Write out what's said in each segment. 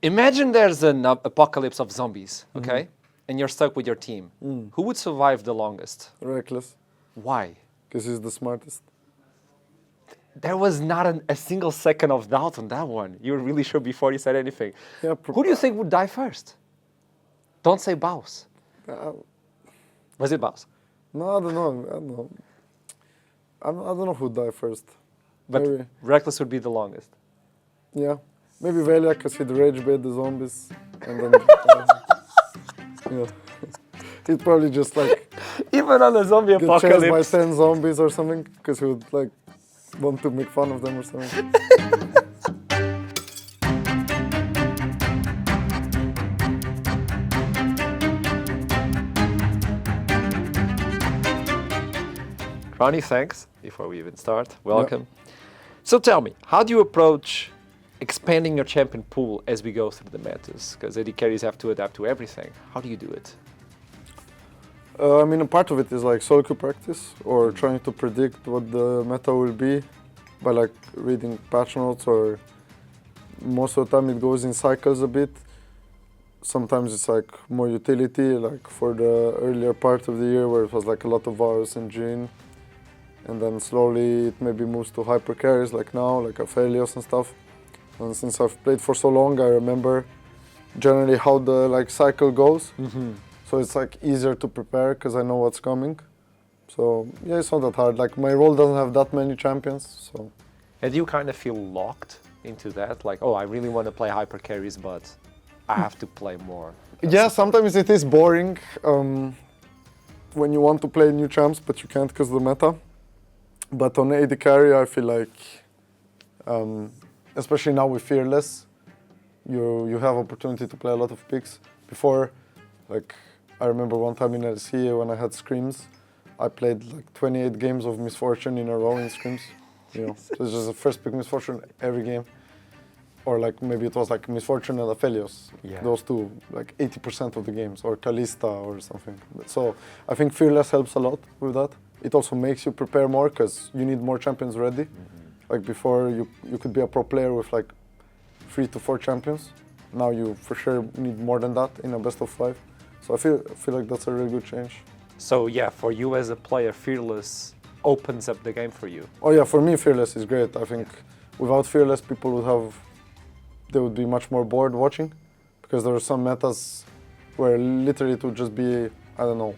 Imagine there's an apocalypse of zombies, okay? And you're stuck with your team. Who would survive the longest? Reckless, Why? because he's the smartest. There was not a single second of doubt on that one. You were really sure before you said anything. Yeah, Who do you think would die first? Don't say Baus. Was it Baus? No, I don't know. I don't know. I don't know who died first. But Maybe. Reckless would be the longest. Yeah, maybe Velia, because he'd rage bait the zombies, and then yeah, he'd probably just like Even on a zombie get chased by apocalypse. 10 zombies or something, because he would like want to make fun of them or something. Crownie, thanks. Before we even start, welcome. So tell me, how do you approach expanding your champion pool as we go through the metas? Because AD carries have to adapt to everything. How do you do it? I mean, a part of it is like solo queue practice or trying to predict what the meta will be by like reading patch notes, or most of the time it goes in cycles a bit. Sometimes it's like more utility, like for the earlier part of the year where it was like a lot of Varus and Jhin. And then slowly it maybe moves to hyper carries like now, like Aphelios and stuff. And since I've played for so long, I remember generally how the like cycle goes. So it's like easier to prepare because I know what's coming. So yeah, it's not that hard. Like my role doesn't have that many champions, so. And do you kind of feel locked into that? Like, oh, I really want to play hyper carries, but I have to play more. Yeah, sometimes it is boring when you want to play new champs, but you can't because of the meta. But on AD carry, I feel like, especially now with Fearless, you have opportunity to play a lot of picks. Before, like, I remember one time in LCA when I had scrims, I played like 28 games of Misfortune in a row in scrims. You know, so it's just the first pick Misfortune every game. Or like maybe it was like Misfortune and Aphelios. Yeah. Those two, like 80% of the games, or Kalista or something. So I think Fearless helps a lot with that. It also makes you prepare more because you need more champions ready. Like before, you could be a pro player with like 3 to 4 champions. Now you for sure need more than that in a best of 5. So I feel like that's a really good change. So yeah, for you as a player, Fearless opens up the game for you. Oh yeah, for me Fearless is great. I think without Fearless, they would be much more bored watching, because there are some metas where literally it would just be, I don't know,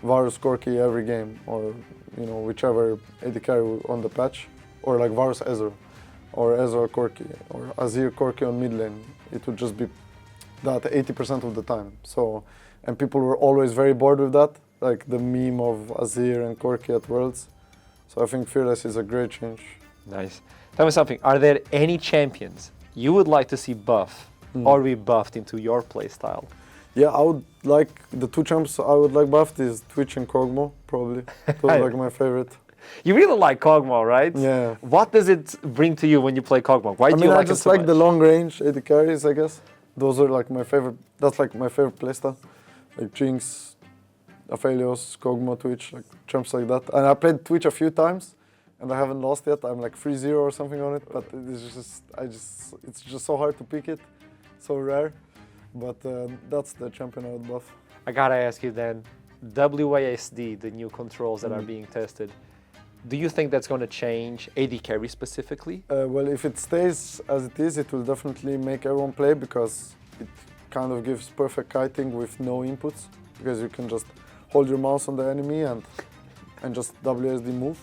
Varus Corki every game, or you know, whichever AD carry on the patch, or like Varus Ezreal, or Ezreal Corki, or Azir Corki on mid lane. It would just be that 80% of the time. So, and people were always very bored with that, like the meme of Azir and Corki at Worlds. So I think Fearless is a great change. Nice. Tell me something, are there any champions you would like to see buff or rebuffed into your playstyle? Yeah, I would like, the 2 champs I would like buffed is Twitch and Kog'Maw, probably. Those are like my favorite. You really like Kog'Maw, right? Yeah. What does it bring to you when you play Kog'Maw? Why do you I like just it so like much? the long range AD carries, I guess. Those are like my favorite, that's like my favorite playstyle. Like Jinx, Aphelios, Kog'Maw, Twitch, like champs like that. And I played Twitch a few times and I haven't lost yet. I'm like 3-0 or something on it, but it's just so hard to pick it, so rare. But that's the champion I would buff. I gotta ask you then, WASD, the new controls that are being tested, do you think that's going to change AD carry specifically? Well, if it stays as it is, it will definitely make everyone play, because it kind of gives perfect kiting with no inputs, because you can just hold your mouse on the enemy and just WASD move.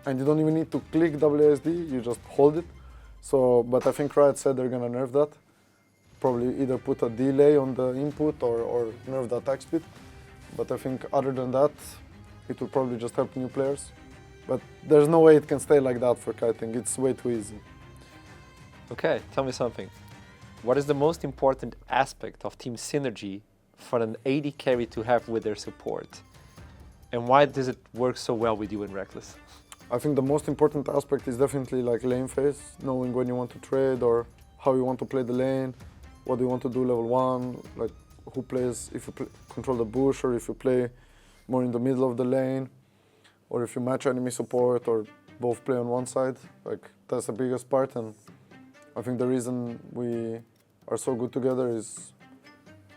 And you don't even need to click WASD, you just hold it. So, but I think Riot said they're gonna nerf that. Probably either put a delay on the input or nerf the attack speed. But I think other than that, it will probably just help new players. But there's no way it can stay like that for kiting, it's way too easy. Okay, tell me something. What is the most important aspect of team synergy for an AD carry to have with their support? And why does it work so well with you in Reckless? I think the most important aspect is definitely like lane phase, knowing when you want to trade or how you want to play the lane, what do you want to do level 1, like who plays, if you control the bush, or if you play more in the middle of the lane, or if you match enemy support or both play on one side. Like that's the biggest part, and I think the reason we are so good together is,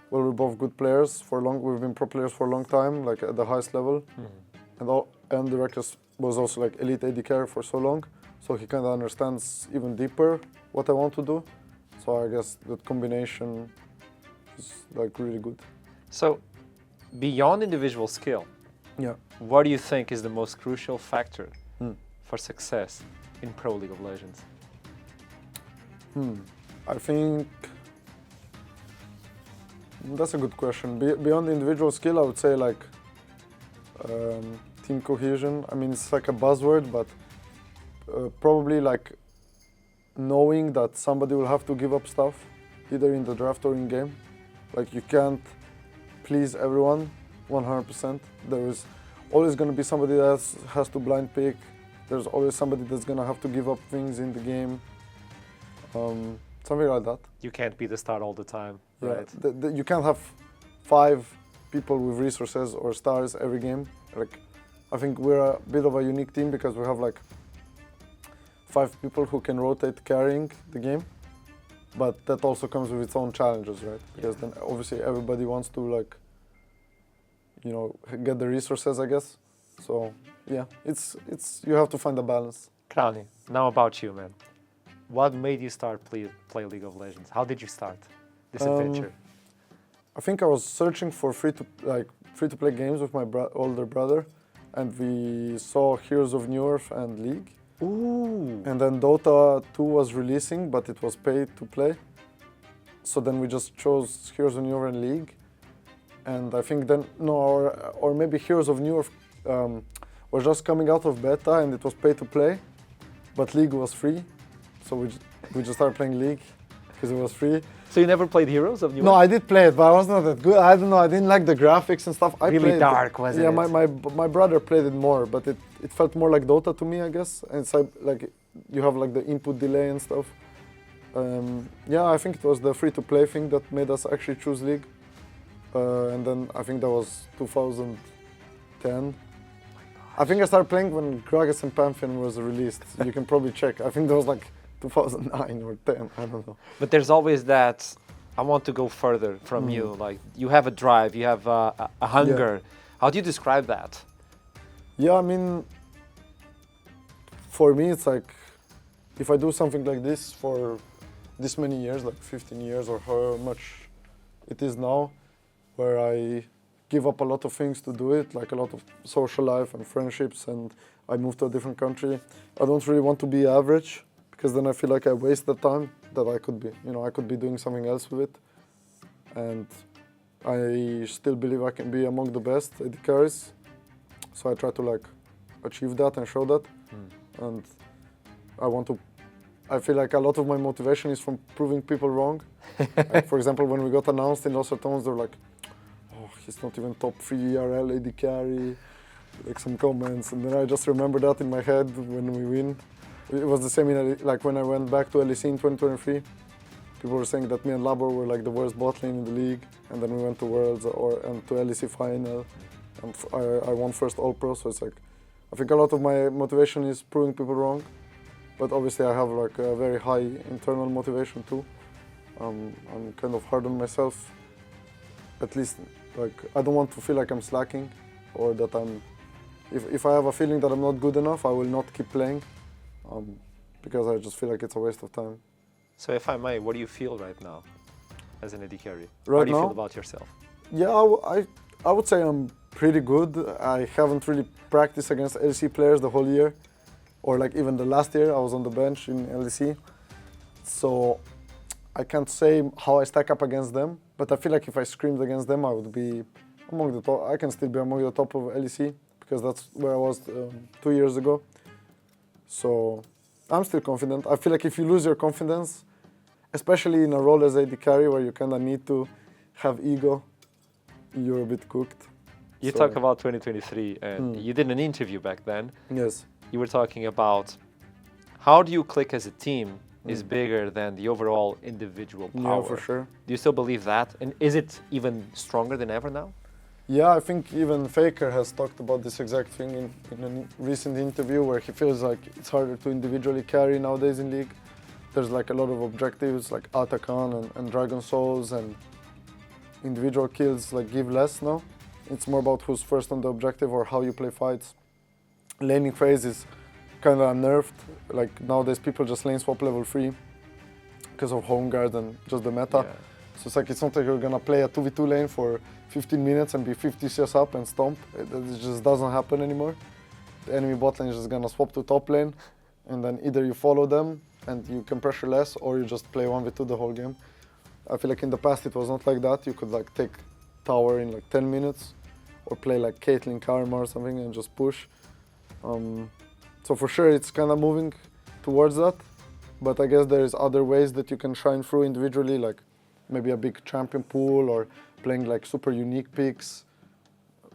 well, we're both good players for long. We've been pro players for a long time, like at the highest level. And the Reckless was also like elite AD carry for so long, so he kind of understands even deeper what I want to do. So I guess that combination is like really good. So, beyond individual skill, Yeah. what do you think is the most crucial factor for success in Pro League of Legends? I think that's a good question. Beyond the individual skill, I would say like team cohesion. I mean, it's like a buzzword, but probably like knowing that somebody will have to give up stuff, either in the draft or in game. Like you can't please everyone 100%. There is always going to be somebody that has to blind pick. There's always somebody that's going to have to give up things in the game. Something like that. You can't be the star all the time, Yeah, right? you can't have 5 people with resources or stars every game. Like, I think we're a bit of a unique team because we have like 5 people who can rotate carrying the game, but that also comes with its own challenges, right? Because then obviously everybody wants to like, you know, get the resources, I guess. So yeah, it's you have to find a balance. Crownie, now about you, man. What made you start play League of Legends? How did you start this adventure? I think I was searching for free to play games with my older brother, and we saw Heroes of New Earth and League. Ooh. And then Dota 2 was releasing, but it was paid to play. So then we just chose Heroes of New Earth and League. And I think then, no, or maybe Heroes of New Earth was just coming out of beta and it was pay to play, but League was free. So we just started playing League because it was free. So you never played Heroes of New Earth? No, I did play it, but I was not that good. I don't know, I didn't like the graphics and stuff. Really played dark, wasn't it? Yeah, my brother played it more, but it felt more like Dota to me, I guess. And it's like you have like the input delay and stuff. Yeah, I think it was the free-to-play thing that made us actually choose League. And then I think that was 2010. I think I started playing when Gragas and Pantheon was released. You can probably check. I think that was like 2009 or 10, I don't know. But there's always that, I want to go further from you. Like, you have a drive, you have a hunger. Yeah. How do you describe that? Yeah, I mean, for me, it's like, if I do something like this for this many years, like 15 years or however much it is now, where I give up a lot of things to do it, like a lot of social life and friendships, and I move to a different country, I don't really want to be average, because then I feel like I waste the time that I could be, you know, I could be doing something else with it. And I still believe I can be among the best AD carries. So I try to like achieve that and show that. And I feel like a lot of my motivation is from proving people wrong. Like, for example, when we got announced in Los Ratones, they were like, oh, he's not even top 3 ERL AD carry, like some comments. And then I just remember that in my head when we win. It was the same like when I went back to LEC in 2023. People were saying that me and Labor were like the worst bot lane in the league, and then we went to Worlds and to LEC final, and I won first All Pro. So it's like, I think a lot of my motivation is proving people wrong, but obviously I have like a very high internal motivation too. I'm kind of hard on myself. At least, like, I don't want to feel like I'm slacking, or that if I have a feeling that I'm not good enough, I will not keep playing. Because I just feel like it's a waste of time. So if I may, what do you feel right now as an AD carry? Right How do you now? feel about yourself? Yeah, I would say I'm pretty good. I haven't really practiced against LEC players the whole year, or like even the last year I was on the bench in LEC. So I can't say how I stack up against them, but I feel like if I screamed against them, I would be among the top. I can still be among the top of LEC, because that's where I was 2 years ago. So I'm still confident. I feel like if you lose your confidence, especially in a role as AD carry where you kind of need to have ego, you're a bit cooked. You talk about 2023, and you did an interview back then. Yes. You were talking about how do you click as a team is bigger than the overall individual power. Yeah, for sure. Do you still believe that? And is it even stronger than ever now? Yeah, I think even Faker has talked about this exact thing in a recent interview where he feels like it's harder to individually carry nowadays in League. there's like a lot of objectives like Atakan and Dragon Souls, and individual kills like give less now. It's more about who's first on the objective or how you play fights. Laning phase is kind of unnerved. Like nowadays people just lane swap level 3 because of home guard and just the meta. Yeah. So it's like it's not like you're gonna play a 2v2 lane for 15 minutes and be 50 CS up and stomp. It just doesn't happen anymore. The enemy bot lane is just gonna swap to top lane, and then either you follow them and you can pressure less, or you just play 1v2 the whole game. I feel like in the past it was not like that. You could like take tower in like 10 minutes, or play like Caitlyn Karma or something and just push. So for sure it's kind of moving towards that, but I guess there's other ways that you can shine through individually, like maybe a big champion pool or playing like super unique picks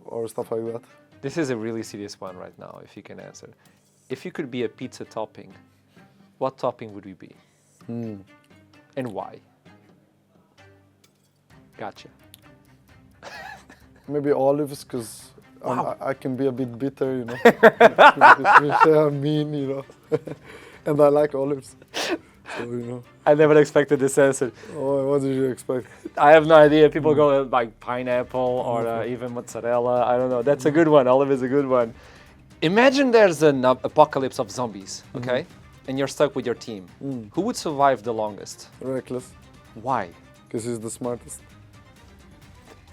or stuff like that. This is a really serious one right now, if you can answer. If you could be a pizza topping, what topping would we be? And why? Gotcha. Maybe olives, because Wow. I can be a bit bitter, you know. I'm mean, you know. And I like olives. So, you know. I never expected this answer. Oh, what did you expect? I have no idea. People go like pineapple or even mozzarella. I don't know. That's a good one. Olive is a good one. Imagine there's an apocalypse of zombies, okay? And you're stuck with your team. Who would survive the longest? Reckless, Why? because he's the smartest.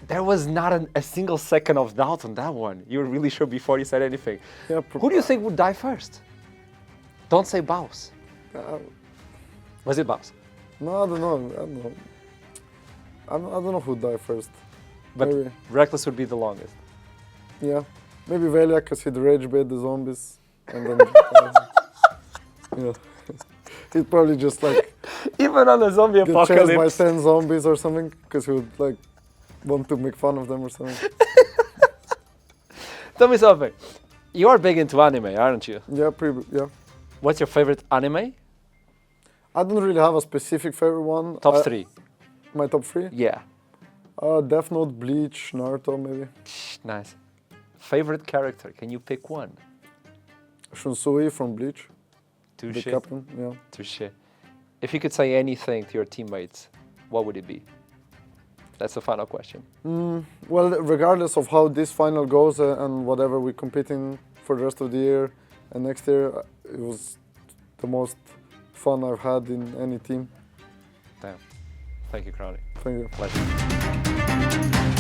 There was not a single second of doubt on that one. You were really sure before you said anything. Yeah, Who do you think would die first? Don't say Baus. Was it Baus? No, I don't know. I don't know who died first. But Maybe. Reckless would be the longest. Yeah, maybe Velia, because he'd rage bait the zombies, and then yeah, he'd probably just like Even on the zombie get chased by apocalypse. 10 zombies or something, because he would like want to make fun of them or something. Tell me something. You are big into anime, aren't you? Yeah, yeah. What's your favorite anime? I don't really have a specific favorite one. Top 3. My top 3? Yeah. Death Note, Bleach, Naruto, maybe. Nice. Favorite character? Can you pick one? Shunsui from Bleach, the Touche. captain. Yeah. Touche. If you could say anything to your teammates, what would it be? That's the final question. Well, regardless of how this final goes and whatever we're competing for the rest of the year and next year, it was the most fun I've had in any team. Damn. Thank you, Crownie. Thank you. Pleasure.